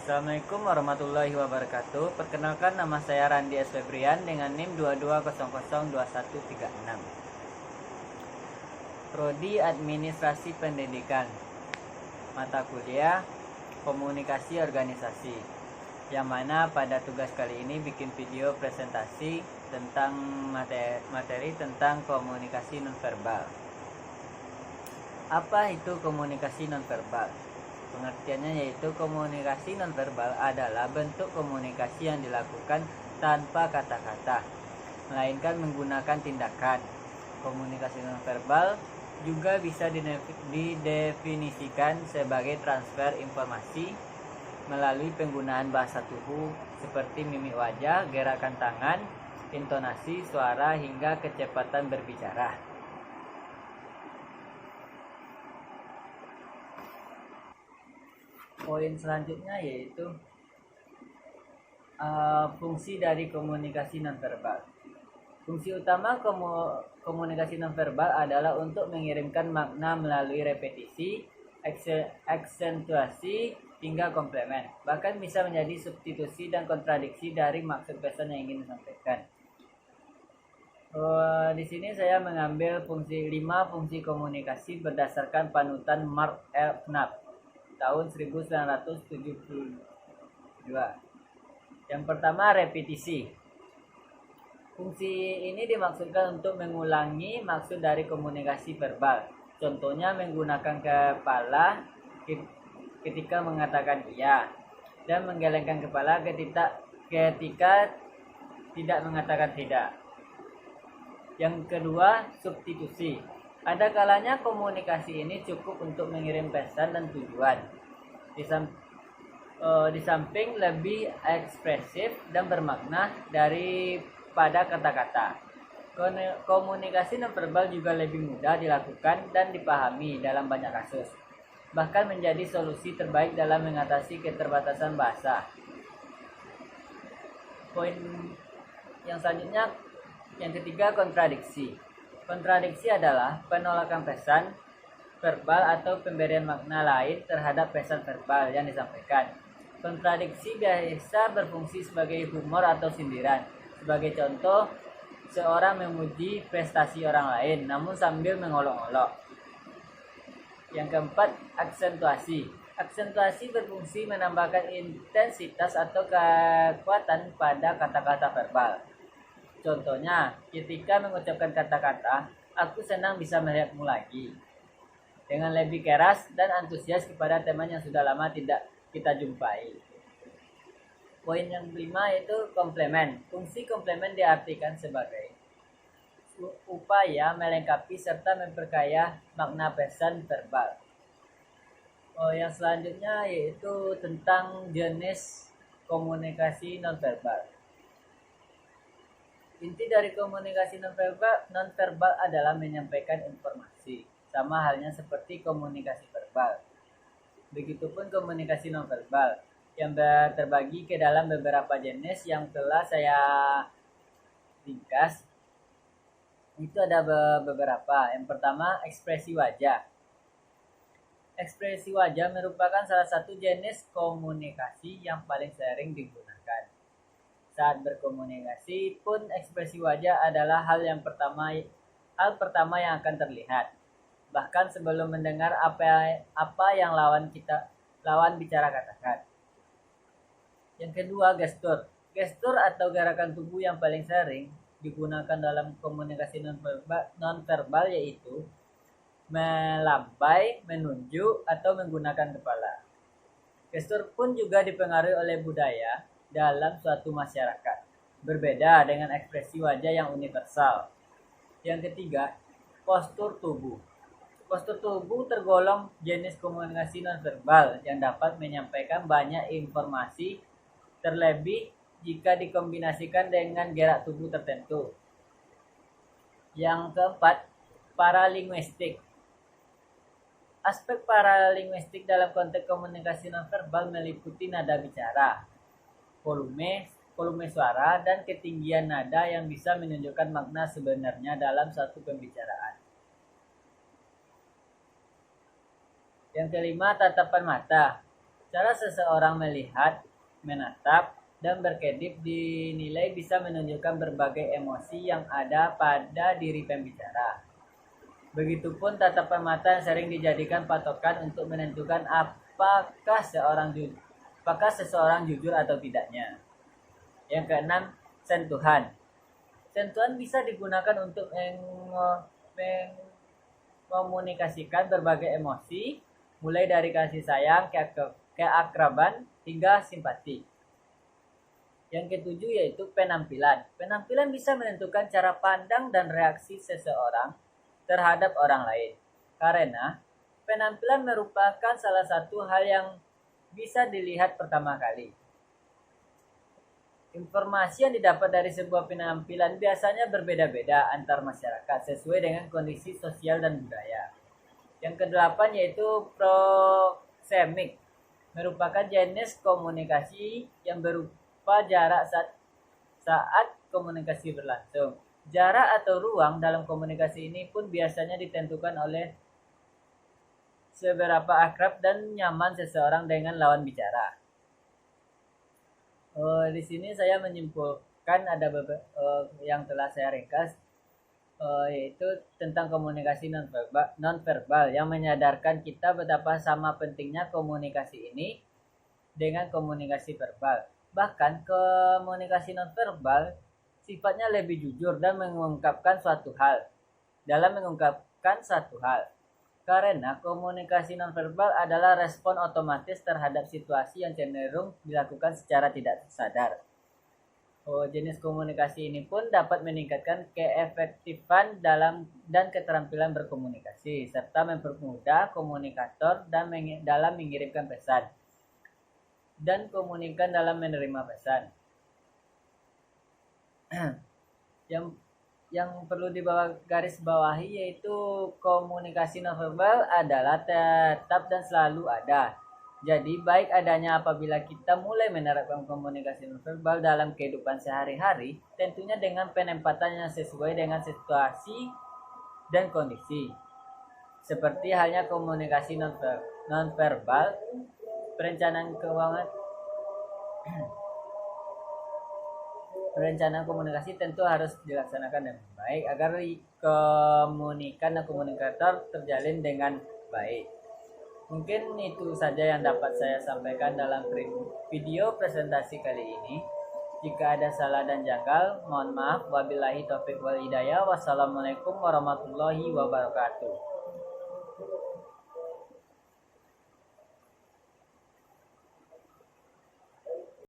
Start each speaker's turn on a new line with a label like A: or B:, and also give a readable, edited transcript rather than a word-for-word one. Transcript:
A: Assalamualaikum warahmatullahi wabarakatuh. Perkenalkan, nama saya Randi S. Febrian dengan NIM 22002136. Prodi Administrasi Pendidikan. Mata kuliah Komunikasi Organisasi. Yang mana pada tugas kali ini bikin video presentasi tentang materi tentang komunikasi nonverbal. Apa itu komunikasi nonverbal? Pengertiannya yaitu komunikasi nonverbal adalah bentuk komunikasi yang dilakukan tanpa kata-kata, melainkan menggunakan tindakan. Komunikasi nonverbal juga bisa didefinisikan sebagai transfer informasi melalui penggunaan bahasa tubuh seperti mimik wajah, gerakan tangan, intonasi suara hingga kecepatan berbicara. Poin selanjutnya yaitu fungsi dari komunikasi nonverbal. Fungsi utama komunikasi nonverbal adalah untuk mengirimkan makna melalui repetisi, aksentuasi, hingga komplemen. Bahkan bisa menjadi substitusi dan kontradiksi dari maksud pesan yang ingin disampaikan. Di sini saya mengambil 5 fungsi komunikasi berdasarkan panutan Mark L. Knapp tahun 1972. Yang pertama, repetisi. Fungsi ini dimaksudkan untuk mengulangi maksud dari komunikasi verbal. Contohnya menggunakan kepala ketika mengatakan iya dan menggelengkan kepala ketika tidak mengatakan tidak. Yang kedua, substitusi. Ada kalanya komunikasi ini cukup untuk mengirim pesan dan tujuan. Di samping lebih ekspresif dan bermakna daripada kata-kata. Komunikasi nonverbal juga lebih mudah dilakukan dan dipahami dalam banyak kasus. Bahkan menjadi solusi terbaik dalam mengatasi keterbatasan bahasa. Poin yang selanjutnya, yang ketiga, kontradiksi. Kontradiksi adalah penolakan pesan verbal atau pemberian makna lain terhadap pesan verbal yang disampaikan. Kontradiksi biasa berfungsi sebagai humor atau sindiran. Sebagai contoh, seorang memuji prestasi orang lain namun sambil mengolok-olok. Yang keempat, aksentuasi. Aksentuasi berfungsi menambahkan intensitas atau kekuatan pada kata-kata verbal. Contohnya, ketika mengucapkan kata-kata, aku senang bisa melihatmu lagi, dengan lebih keras dan antusias kepada teman yang sudah lama tidak kita jumpai. Poin yang kelima yaitu komplemen. Fungsi komplemen diartikan sebagai upaya melengkapi serta memperkaya makna pesan verbal. Yang selanjutnya yaitu tentang jenis komunikasi nonverbal. Inti dari komunikasi nonverbal adalah menyampaikan informasi, sama halnya seperti komunikasi verbal. Begitupun komunikasi nonverbal yang terbagi ke dalam beberapa jenis yang telah saya ringkas. Itu ada beberapa. Yang pertama, ekspresi wajah. Ekspresi wajah merupakan salah satu jenis komunikasi yang paling sering digunakan. Saat berkomunikasi pun ekspresi wajah adalah hal pertama yang akan terlihat. Bahkan sebelum mendengar apa yang lawan bicara katakan. Yang kedua, gestur. Gestur atau gerakan tubuh yang paling sering digunakan dalam komunikasi nonverbal yaitu melambai, menunjuk, atau menggunakan kepala. Gestur pun juga dipengaruhi oleh budaya dalam suatu masyarakat, berbeda dengan ekspresi wajah yang universal. Yang ketiga, postur tubuh. Postur tubuh tergolong jenis komunikasi nonverbal yang dapat menyampaikan banyak informasi, terlebih jika dikombinasikan dengan gerak tubuh tertentu. Yang keempat, paralinguistik. Aspek paralinguistik dalam konteks komunikasi nonverbal meliputi nada bicara, volume suara, dan ketinggian nada yang bisa menunjukkan makna sebenarnya dalam suatu pembicaraan. Yang kelima, tatapan mata. Cara seseorang melihat, menatap, dan berkedip dinilai bisa menunjukkan berbagai emosi yang ada pada diri pembicara. Begitupun tatapan mata yang sering dijadikan patokan untuk menentukan apakah seseorang jujur atau tidaknya. Yang keenam, sentuhan. Sentuhan bisa digunakan untuk mengkomunikasikan berbagai emosi, mulai dari kasih sayang, keakraban, hingga simpati. Yang ketujuh yaitu penampilan. Penampilan bisa menentukan cara pandang dan reaksi seseorang terhadap orang lain. Karena penampilan merupakan salah satu hal yang bisa dilihat pertama kali. Informasi yang didapat dari sebuah penampilan biasanya berbeda-beda antar masyarakat sesuai dengan kondisi sosial dan budaya. Yang kedelapan yaitu proxemic, merupakan jenis komunikasi yang berupa jarak saat komunikasi berlangsung. Jarak atau ruang dalam komunikasi ini pun biasanya ditentukan oleh seberapa akrab dan nyaman seseorang dengan lawan bicara. Di sini saya menyimpulkan ada beberapa yang telah saya ringkas, yaitu tentang komunikasi nonverbal yang menyadarkan kita betapa sama pentingnya komunikasi ini dengan komunikasi verbal. Bahkan komunikasi nonverbal sifatnya lebih jujur dan mengungkapkan suatu hal. Karena komunikasi nonverbal adalah respon otomatis terhadap situasi yang cenderung dilakukan secara tidak sadar. Jenis komunikasi ini pun dapat meningkatkan keefektifan dan keterampilan berkomunikasi, serta mempermudah komunikator dalam mengirimkan pesan dan komunikan dalam menerima pesan. Yang perlu garis bawahi yaitu komunikasi nonverbal adalah tetap dan selalu ada. Jadi baik adanya apabila kita mulai menerapkan komunikasi nonverbal dalam kehidupan sehari-hari, tentunya dengan penempatan yang sesuai dengan situasi dan kondisi. Seperti halnya komunikasi nonverbal, perencanaan keuangan. Perencanaan komunikasi tentu harus dilaksanakan dengan baik agar komunikan dan komunikator terjalin dengan baik. Mungkin itu saja yang dapat saya sampaikan dalam video presentasi kali ini. Jika ada salah dan janggal, mohon maaf. Wabillahi taufiq wal hidayah. Wassalamualaikum warahmatullahi wabarakatuh.